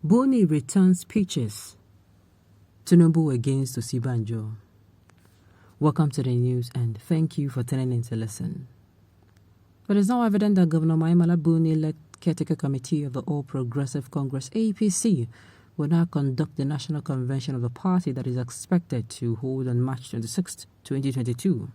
Buni returns speeches. Tinubu against Osinbajo. Welcome to the news and thank you for tuning in to listen. It is now evident that Governor Maimala Buni led caretaker committee of the All Progressive Congress APC will now conduct the national convention of the party that is expected to hold on March 26, 2022.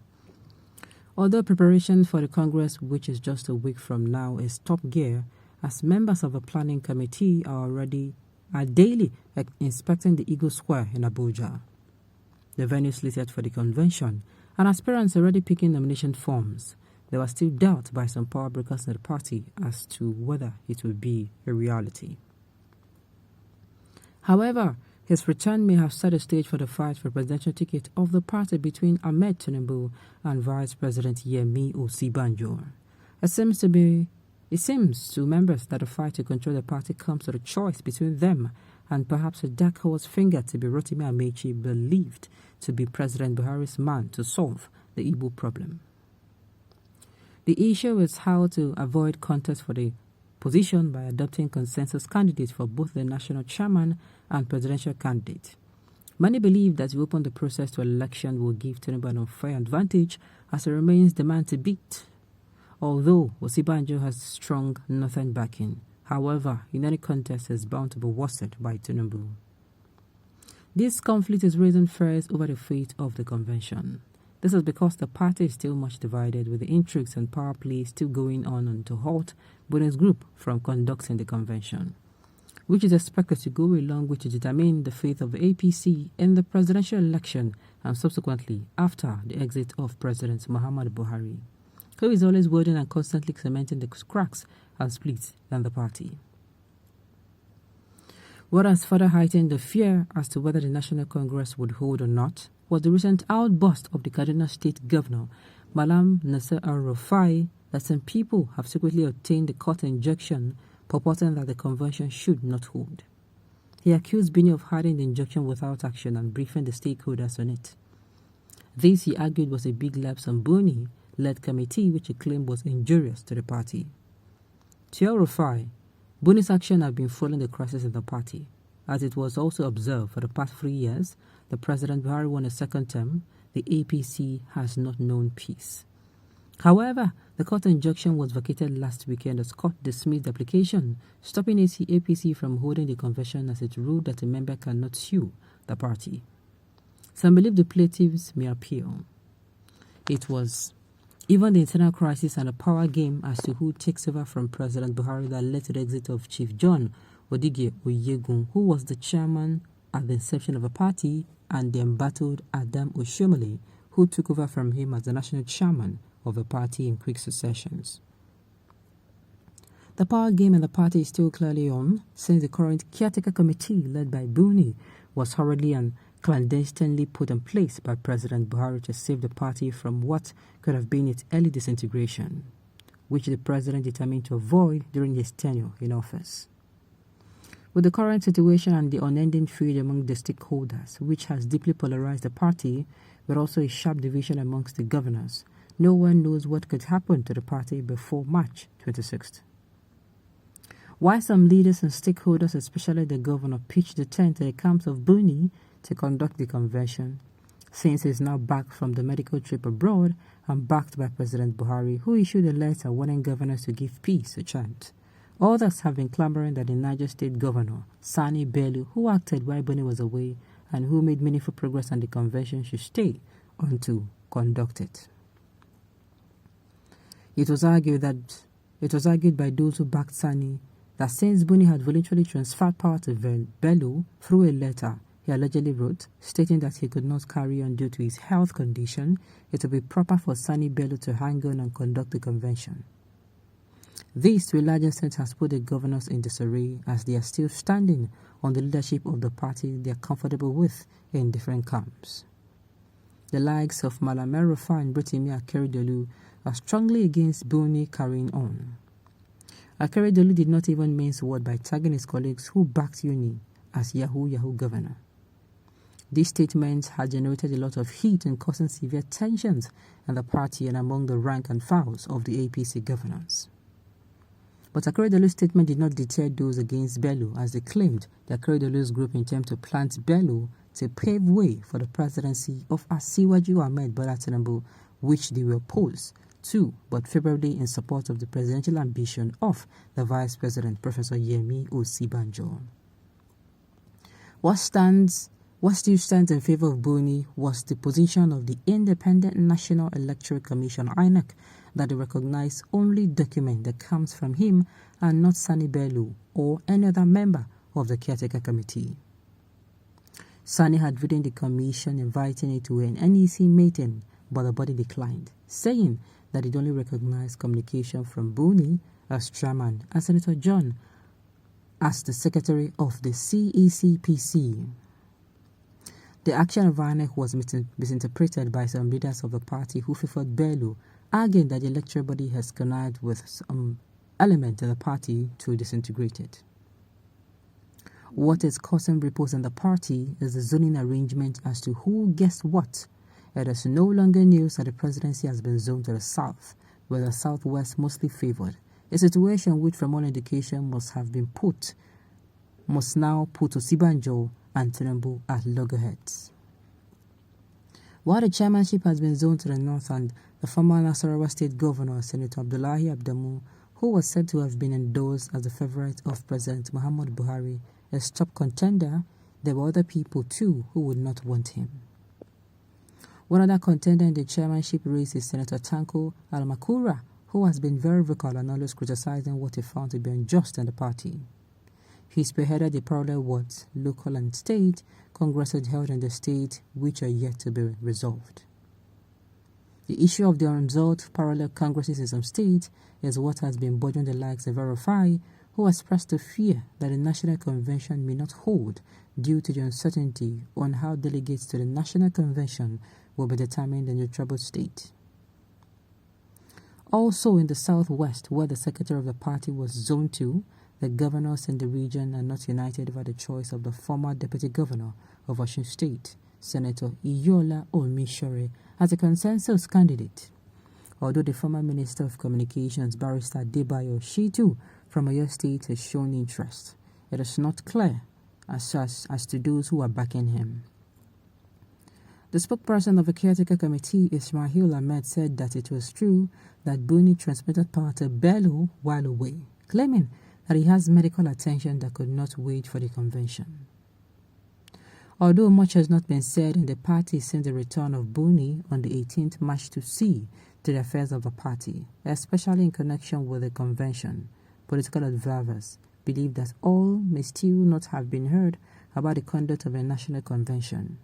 Although preparation for the Congress, which is just a week from now, is top gear, as members of the planning committee are daily inspecting the Eagle Square in Abuja, the venue slated for the convention, and aspirants already picking nomination forms. There was still doubt by some power brokers in the party as to whether it would be a reality. However, his return may have set a stage for the fight for presidential ticket of the party between Ahmed Tinubu and Vice President Yemi Osinbajo. It seems to members that the fight to control the party comes to a choice between them and perhaps a dark horse finger to be Rotimi Amechi, believed to be President Buhari's man to solve the Igbo problem. The issue is how to avoid contest for the position by adopting consensus candidates for both the national chairman and presidential candidate. Many believe that to open the process to election will give Tinubu an unfair advantage as it remains the man to beat, although Osinbajo has strong northern backing. However, in any contest is bound to be worsted by Tinubu. This conflict is raising fears over the fate of the convention. This is because the party is still much divided, with the intrigues and power play still going on to halt Buni's group from conducting the convention, which is expected to go a long way to determine the fate of the APC in the presidential election and subsequently after the exit of President Muhammadu Buhari, who is always wording and constantly cementing the cracks and splits in the party. What has further heightened the fear as to whether the National Congress would hold or not was the recent outburst of the Kaduna State Governor, Malam Nasser al-Rufai, that some people have secretly obtained the court injunction purporting that the convention should not hold. He accused Buni of hiding the injunction without action and briefing the stakeholders on it. This, he argued, was a big lapse on Buni-led committee, which he claimed was injurious to the party. To al-Rufai, Buni's action have been fueling the crisis in the party, as it was also observed for the past 3 years. The President Buhari won a second term, the APC has not known peace. However, the court injunction was vacated last weekend as court dismissed the application, stopping APC from holding the convention as it ruled that a member cannot sue the party. Some believe the plaintiffs may appeal. It was even the internal crisis and the power game as to who takes over from President Buhari that led to the exit of Chief John Odige Oyegun, who was the chairman at the inception of the party, and the embattled Adam Oshomole, who took over from him as the national chairman of the party in quick successions. The power game in the party is still clearly on, since the current caretaker committee led by Buni was hurriedly and clandestinely put in place by President Buhari to save the party from what could have been its early disintegration, which the president determined to avoid during his tenure in office. With the current situation and the unending feud among the stakeholders, which has deeply polarized the party, but also a sharp division amongst the governors, no one knows what could happen to the party before March 26th. While some leaders and stakeholders, especially the governor, pitched the tent to the camps of Buni to conduct the convention, since he is now back from the medical trip abroad and backed by President Buhari, who issued a letter warning governors to give peace a chance. Others have been clamoring that the Niger State Governor, Sani Bello, who acted while Buni was away and who made meaningful progress on the convention, should stay on to conduct it. It was argued by those who backed Sani that since Buni had voluntarily transferred power to Bello through a letter he allegedly wrote, stating that he could not carry on due to his health condition, it would be proper for Sani Bello to hang on and conduct the convention. This, to a large extent, has put the governors in disarray as they are still standing on the leadership of the party they are comfortable with in different camps. The likes of Malam El-Rufai and Rotimi Akeredolu are strongly against Buni carrying on. Akeredolu did not even mince word by tagging his colleagues who backed Uni as Yahoo governor. These statements had generated a lot of heat and causing severe tensions in the party and among the rank and files of the APC governors. But Akeredolu's statement did not deter those against Bello, as they claimed that Akeredolu's group intend to plant Bello to pave way for the presidency of Asiwaju Ahmed Bola Tinubu, which they were opposed to, but favorably in support of the presidential ambition of the Vice President, Professor Yemi Osinbajo. What still stands in favor of Buni was the position of the Independent National Electoral Commission (INEC) that they recognize only document that comes from him and not Sani Bello or any other member of the caretaker committee. Sani had written the commission inviting it to an NEC meeting, but the body declined, saying that it only recognized communication from Buni as chairman and Senator John as the secretary of the CECPC. The action of INEC was misinterpreted by some leaders of the party who favored Bello, arguing that the electoral body has connived with some element in the party to disintegrate it. What is causing ripples in the party is the zoning arrangement as to who gets what. It is no longer news that the presidency has been zoned to the south, where the southwest mostly favored, a situation which from all indication must now put Osinbajo and Tinubu at loggerheads. While the chairmanship has been zoned to the north, and the former Nasarawa State Governor, Senator Abdullahi Abdamu, who was said to have been endorsed as the favorite of President Muhammad Buhari, as top contender, there were other people too who would not want him. One other contender in the chairmanship race is Senator Tanko Almakura, who has been very vocal and always criticizing what he found to be unjust in the party. He spearheaded the parallel wards, local and state, congresses held in the state which are yet to be resolved. The issue of the unresolved parallel congresses in some states is what has been bothering the likes of Verify, who expressed the fear that the National Convention may not hold due to the uncertainty on how delegates to the National Convention will be determined in the troubled state. Also in the southwest, where the secretary of the party was zoned to, the governors in the region are not united over the choice of the former deputy governor of Osun State, Senator Iyola Omishore, as a consensus candidate. Although the former Minister of Communications, Barrister Debayo Shitu from Oyo State, has shown interest, it is not clear as to those who are backing him. The spokesperson of the caretaker committee, Ismail Ahmed, said that it was true that Buni transmitted power to Bello while away, claiming that he has medical attention that could not wait for the convention. Although much has not been said in the party since the return of Buni on the 18th March to see to the affairs of the party, especially in connection with the convention, political observers believe that all may still not have been heard about the conduct of a national convention.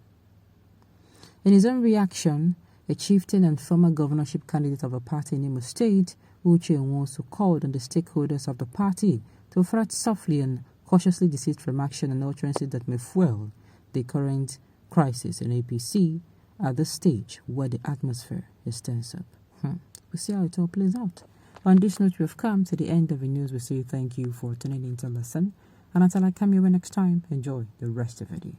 In his own reaction, a chieftain and former governorship candidate of the party in Imo State, Uche Nwosu, called on the stakeholders of the party to thread softly and cautiously desist from action and utterances that may fuel the current crisis in APC at the stage where the atmosphere is tense up. We'll see how it all plays out. On this note, we have come to the end of the news. We say thank you for tuning in to listen. And until I come your way next time, enjoy the rest of the day.